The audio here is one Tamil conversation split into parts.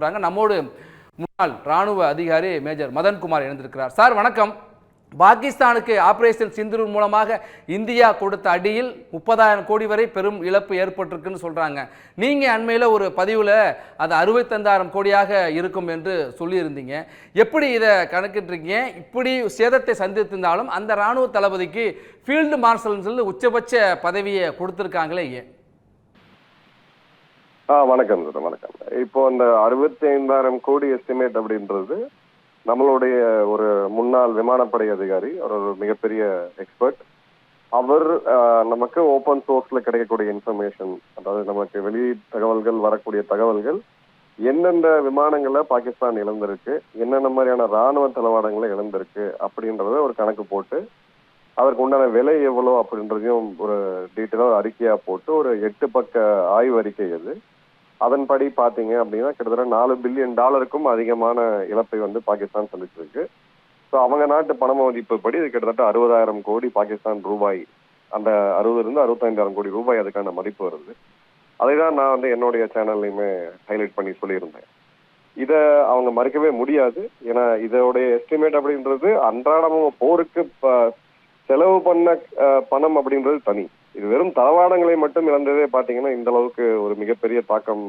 நம்மோடு முன்னாள் ராணுவ அதிகாரி மேஜர் மதன்குமார் இணைந்திருக்கிறார். சார் வணக்கம். பாகிஸ்தானுக்கு ஆபரேஷன் சிந்தூர் மூலமாக இந்தியா கொடுத்த அடியில் 30,000 கோடி வரை பெரும் இழப்பு ஏற்பட்டிருக்குன்னு சொல்றாங்க. நீங்க அண்மையில் ஒரு பதிவில் அது 65,000 கோடியாக இருக்கும் என்று சொல்லியிருந்தீங்க. எப்படி இதை கணக்கிட்டுருக்கீங்க? இப்படி சேதத்தை சந்தித்திருந்தாலும் அந்த ராணுவ தளபதிக்கு ஃபீல்டு மார்ஷல் உச்சபட்ச பதவியை கொடுத்திருக்காங்களே ஏன்? வணக்கம் சார், வணக்கம். இப்போ அந்த 65,000 கோடி எஸ்டிமேட் அப்படின்றது நம்மளுடைய ஒரு முன்னாள் விமானப்படை அதிகாரி, ஒரு மிகப்பெரிய எக்ஸ்பர்ட். அவர் நமக்கு ஓப்பன் சோர்ஸ்ல கிடைக்கக்கூடிய இன்ஃபர்மேஷன், அதாவது நமக்கு வெளி தகவல்கள் வரக்கூடிய தகவல்கள், எந்தெந்த விமானங்களை பாகிஸ்தான் இழந்திருக்கு, என்னென்ன மாதிரியான ராணுவ தளவாடங்களை இழந்திருக்கு அப்படின்றத ஒரு கணக்கு போட்டு அதற்கு உண்டான விலை எவ்வளோ அப்படின்றதையும் ஒரு டீட்டெயிலாக அறிக்கையா போட்டு ஒரு 8 பக்க ஆய்வு அறிக்கை அது. அதன்படி பாத்தீங்க அப்படின்னா கிட்டத்தட்ட $4 பில்லியன் அதிகமான இழப்பை வந்து பாகிஸ்தான் சந்திச்சிருக்கு. ஸோ அவங்க நாட்டு பண மதிப்பு படி இது கிட்டத்தட்ட 60,000 கோடி பாகிஸ்தான் ரூபாய், அந்த 60 65,000 கோடி ரூபாய் அதுக்கான மதிப்பு வருது. அதை தான் நான் வந்து என்னுடைய சேனல்லையுமே ஹைலைட் பண்ணி சொல்லியிருந்தேன். இதை அவங்க மறுக்கவே முடியாது. ஏன்னா இதோடைய எஸ்டிமேட் அப்படின்றது அன்றாடமும் போருக்கு செலவு பண்ண பணம் அப்படின்றது தனி. இது வெறும் தளவாடங்களை மட்டும் இழந்ததே பாத்தீங்கன்னா இந்த அளவுக்கு ஒரு மிகப்பெரிய தாக்கம்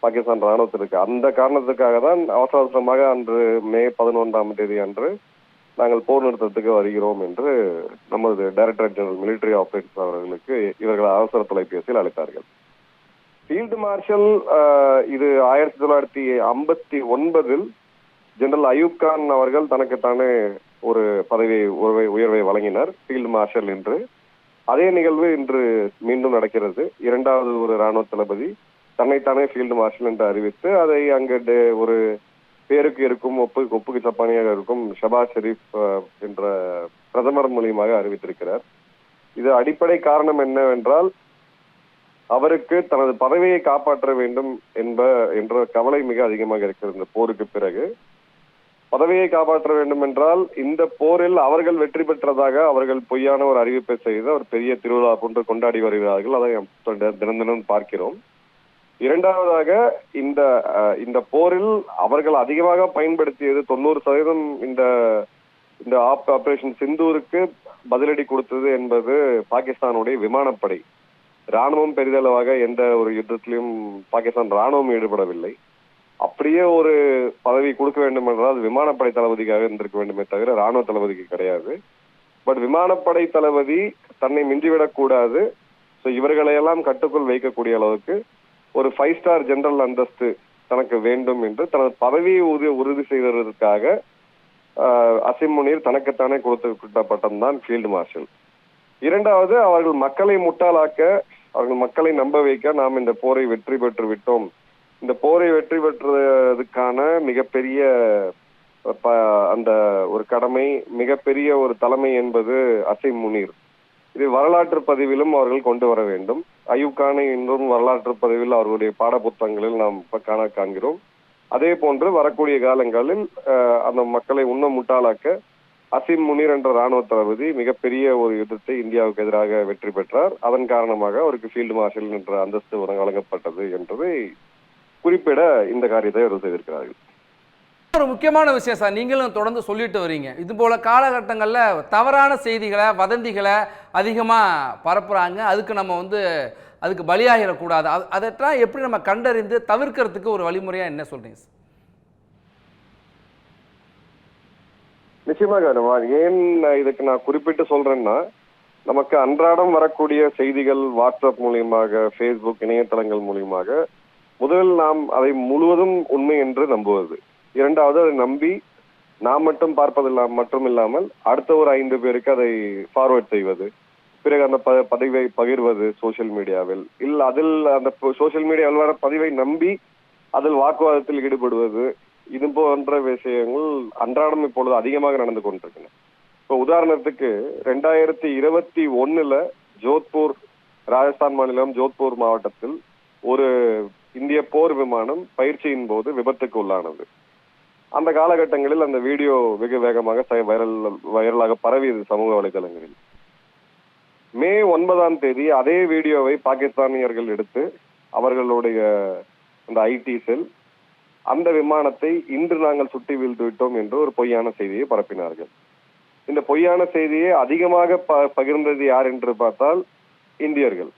பாகிஸ்தான் ராணுவத்தில் இருக்கு. அந்த காரணத்துக்காக தான் அவசர அவசரமாக அன்று மே 11 அன்று நாங்கள் போர் நிறுத்தத்துக்கு வருகிறோம் என்று நமது டைரக்டர் ஜெனரல் மிலிட்டரி ஆபரேஷன்ஸ் அவர்களுக்கு இவர்கள் அவசர தொலைபேசியில் அழைத்தார்கள். ஃபீல்டு மார்ஷல் இது 1959 ஜெனரல் அயூப் கான் அவர்கள் தனக்குத்தானே ஒரு பதவி உயர்வை வழங்கினார், ஃபீல்டு மார்ஷல் என்று. அதே நிகழ்வு இன்று மீண்டும் நடக்கிறது. இரண்டாவது ஒரு ராணுவ தளபதி தன்னைத்தானே ஃபீல்டு மார்ஷல் என்று அறிவித்து அதை அங்கு ஒரு பேருக்கு இருக்கும் ஒப்புக்கு சப்பானியாக இருக்கும் ஷபாஸ் ஷெரீப் என்ற பிரதமர் மூலியமாக அறிவித்திருக்கிறார். இது அடிப்படை காரணம் என்னவென்றால் அவருக்கு தனது பதவியை காப்பாற்ற வேண்டும் என்ற கவலை மிக அதிகமாக இருக்கிறது. இந்த போருக்கு பிறகு பதவியை காப்பாற்ற வேண்டும் என்றால் இந்த போரில் அவர்கள் வெற்றி பெற்றதாக அவர்கள் பொய்யான ஒரு அறிவிப்பை செய்து ஒரு பெரிய திருவிழா போன்று கொண்டாடி வருகிறார்கள். அதை தினம் தினம் பார்க்கிறோம். இரண்டாவதாக இந்த போரில் அவர்கள் அதிகமாக பயன்படுத்தியது 90% இந்த ஆபரேஷன் சிந்தூருக்கு பதிலடி கொடுத்தது என்பது பாகிஸ்தானுடைய விமானப்படை. ராணுவம் பெரிதளவாக எந்த ஒரு யுத்தத்திலும் பாகிஸ்தான் ராணுவம் ஈடுபடவில்லை. அப்படியே ஒரு பதவி கொடுக்க வேண்டும் என்றால் விமானப்படை தளபதிக்காக இருந்திருக்க வேண்டுமே தவிர ராணுவ தளபதிக்கு கிடையாது. பட் விமானப்படை தளபதி தன்னை மிஞ்சிவிடக் கூடாது, ஸோ இவர்களையெல்லாம் கட்டுக்குள் வைக்கக்கூடிய அளவுக்கு ஒரு 5 ஸ்டார் ஜெனரல் அந்தஸ்து தனக்கு வேண்டும் என்று தனது பதவியை உறுதி செய்வதற்காக அசிம் முனீர் தனக்குத்தானே கொடுத்த பட்டம் தான் ஃபீல்டு மார்ஷல். இரண்டாவது, அவர்கள் மக்களை முட்டாளாக்க, அவர்கள் மக்களை நம்ப வைக்க நாம் இந்த போரை வெற்றி பெற்று விட்டோம், இந்த போரை வெற்றி பெற்றதுக்கான மிகப்பெரிய அந்த ஒரு கடமை, மிகப்பெரிய ஒரு தலைமை என்பது அசிம் முனீர். இது வரலாற்று பதிவிலும் அவர்கள் கொண்டு வர வேண்டும். அயூப் கானை இன்றும் வரலாற்று பதிவில் அவர்களுடைய பாட புத்தகங்களில் நாம் காண்கிறோம். அதே போன்று வரக்கூடிய காலங்களில் அந்த மக்களை இன்னும் முட்டாளாக்க அசிம் முனீர் என்ற ராணுவ தளபதி மிகப்பெரிய ஒரு யுத்தத்தை இந்தியாவுக்கு எதிராக வெற்றி பெற்றார். அதன் காரணமாக அவருக்கு ஃபீல்டு மார்ஷல் என்ற அந்தஸ்து வழங்கப்பட்டது என்பதை குறிப்பிட இந்த காரியத்தை அவர் செய்திருக்கிறார்கள். ஒரு முக்கியமான விஷயம் சார், நீங்களும் தொடர்ந்து சொல்லிட்டு வரீங்க, இது போல காலகட்டங்களில் தவறான செய்திகளை வதந்திகளை அதிகமாக பரப்புறாங்க. அதுக்கு நம்ம அதுக்கு பலியாகிடக்கூடாது. அதைத்தான் எப்படி நம்ம கண்டறிந்து தவிர்க்கிறதுக்கு ஒரு வழிமுறையா என்ன சொல்றீங்க சார்? நிச்சயமாக ஏன் இதுக்கு நான் குறிப்பிட்டு சொல்றேன்னா, நமக்கு அன்றாடம் வரக்கூடிய செய்திகள் வாட்ஸ்அப் மூலியமாக, ஃபேஸ்புக் இணையதளங்கள் மூலியமாக முதலில் நாம் அதை முழுவதும் உண்மை என்று நம்புவது. இரண்டாவது, அதை நம்பி நாம் மட்டும் மட்டும் இல்லாமல் அடுத்த ஒரு 5 பேருக்கு அதை ஃபார்வர்ட் செய்வது, பிறகு அந்த பதிவை பகிர்வது சோசியல் மீடியாவில், அதில் அந்த சோசியல் மீடியாவில் வர பதிவை நம்பி அதில் வாக்குவாதத்தில் ஈடுபடுவது, இது போன்ற விஷயங்கள் அன்றாடம் இப்பொழுது அதிகமாக நடந்து கொண்டிருக்கின்றன. இப்போ உதாரணத்துக்கு 2021 ஜோத்பூர், ராஜஸ்தான் மாநிலம் ஜோத்பூர் மாவட்டத்தில் ஒரு இந்திய போர் விமானம் பயிற்சியின் போது விபத்துக்கு உள்ளானது. அந்த காலகட்டங்களில் அந்த வீடியோ வெகு வேகமாக வைரலாக பரவியது சமூக வலைதளங்களில். மே 9 அதே வீடியோவை பாகிஸ்தானியர்கள் எடுத்து அவர்களுடைய அந்த ஐடி செல் அந்த விமானத்தை இன்று நாங்கள் சுட்டி வீழ்த்து விட்டோம் என்று ஒரு பொய்யான செய்தியை பரப்பினார்கள். இந்த பொய்யான செய்தியை அதிகமாக பகிர்ந்தது யார் என்று பார்த்தால் இந்தியர்கள்.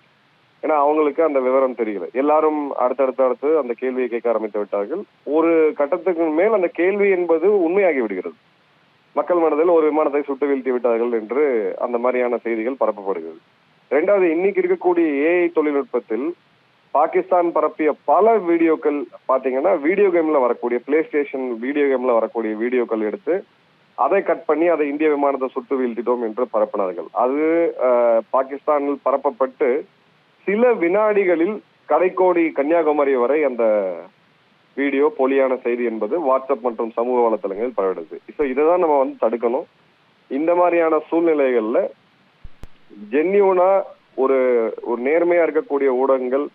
ஏன்னா அவங்களுக்கு அந்த விவரம் தெரியல. எல்லாரும் அடுத்தடுத்து அந்த கேள்வியை கேட்க ஆரம்பித்து விட்டார்கள். ஒரு கட்டத்துக்கு மேல் அந்த கேள்வி என்பது உண்மையாகி விடுகிறது. மக்கள் மனதில் ஒரு விமானத்தை சுட்டு வீழ்த்தி விட்டார்கள் என்று அந்த மாதிரியான செய்திகள் பரப்பப்படுகிறது. இரண்டாவது, இன்னைக்கு இருக்கக்கூடிய ஏஐ தொழில்நுட்பத்தில் பாகிஸ்தான் பரப்பிய பல வீடியோக்கள் பாத்தீங்கன்னா வீடியோ கேம்ல வரக்கூடிய பிளே ஸ்டேஷன் வீடியோ கேம்ல வரக்கூடிய வீடியோக்கள் எடுத்து அதை கட் பண்ணி அதை இந்திய விமானத்தை சுட்டு வீழ்த்திட்டோம் என்று பரப்பினார்கள். அது பாகிஸ்தானில் பரப்பப்பட்டு சில வினாடிகளில் கடைக்கோடி கன்னியாகுமரி வரை அந்த வீடியோ போலியான செய்தி என்பது வாட்ஸ்அப் மற்றும் சமூக வலைத்தளங்களில் பரவிடுது. ஸோ இதைதான் நம்ம தடுக்கணும். இந்த மாதிரியான சூழ்நிலைகள்ல ஜென்யூனா ஒரு ஒரு நேர்மையா இருக்கக்கூடிய ஊடகங்கள்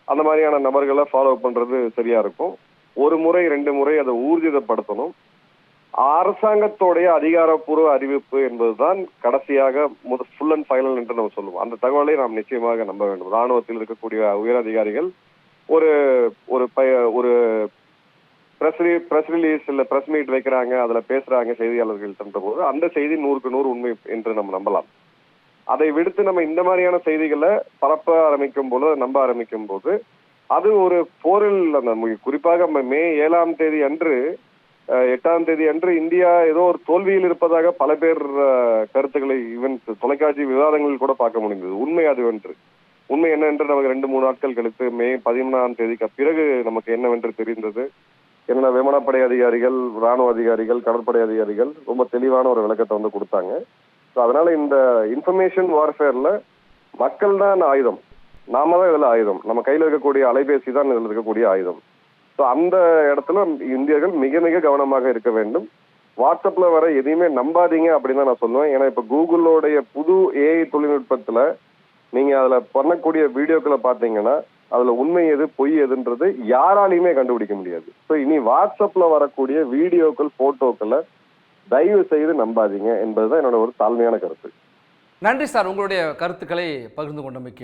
அந்த மாதிரியான நபர்களை ஃபாலோ பண்றது சரியா இருக்கும். ஒரு முறை 2 முறை அதை ஊர்ஜிதப்படுத்தணும். அரசாங்கத்தோடைய அதிகாரப்பூர்வ அறிவிப்பு என்பதுதான் கடைசியாக ஃபுல் அண்ட் ஃபைனல் என்று நம்ம சொல்லுவோம். அந்த தகவலை நாம் நிச்சயமாக நம்ப வேண்டும். ராணுவத்தில் இருக்கக்கூடிய உயர் அதிகாரிகள் ஒரு ஒரு ஒரு பிரஸ் ரிலீஸ் இல்ல பிரஸ் மீட் வைக்கிறாங்க, அதுல பேசுறாங்க செய்தியாளர்கள் சென்ற போது அந்த செய்தி 100க்கு 100 உண்மை என்று நம்ம நம்பலாம். அதை விடுத்து நம்ம இந்த மாதிரியான செய்திகளை பரப்ப ஆரம்பிக்கும் போது நம்ப ஆரம்பிக்கும் போது அது ஒரு போரில் குறிப்பாக மே 7ஆம் தேதி அன்று 8ஆம் தேதி அன்று இந்தியா ஏதோ ஒரு தோல்வியில் இருப்பதாக பல பேர் கருத்துக்களை ஈவன் தொலைக்காட்சி விவாதங்களில் கூட பார்க்க முடிந்தது. உண்மை அது என்று உண்மை என்ன என்று நமக்கு 2-3 நாட்கள் கழித்து மே 13ஆம் தேதிக்கு பிறகு நமக்கு என்னவென்று தெரிந்தது. என்னென்ன விமானப்படை அதிகாரிகள், ராணுவ அதிகாரிகள், கடற்படை அதிகாரிகள் ரொம்ப தெளிவான ஒரு விளக்கத்தை கொடுத்தாங்க. அதனால இந்த இன்ஃபர்மேஷன் வார்ஃபேர்ல மக்கள் தான் ஆயுதம், நாம தான் இதுல ஆயுதம். நம்ம கையில இருக்கக்கூடிய அலைபேசி தான் இதுல இருக்கக்கூடிய ஆயுதம். ஸோ அந்த இடத்துல இந்தியர்கள் மிக மிக கவனமாக இருக்க வேண்டும். வாட்ஸ்அப்ல வர எதையுமே நம்பாதீங்க அப்படின்னு தான் நான் சொல்லுவேன். ஏன்னா இப்ப கூகுளோடைய புது ஏஐ தொழில்நுட்பத்துல நீங்க அதுல பண்ணக்கூடிய வீடியோக்களை பாத்தீங்கன்னா அதுல உண்மை எது பொய் எதுன்றது யாராலையுமே கண்டுபிடிக்க முடியாது. ஸோ இனி வாட்ஸ்அப்ல வரக்கூடிய வீடியோக்கள் போட்டோக்களை தயவு செய்து நம்பாதீங்க என்பதுதான் என்னோட ஒரு தாழ்மையான கருத்து. நன்றி சார், உங்களுடைய கருத்துக்களை பகிர்ந்து கொண்டமைக்கு.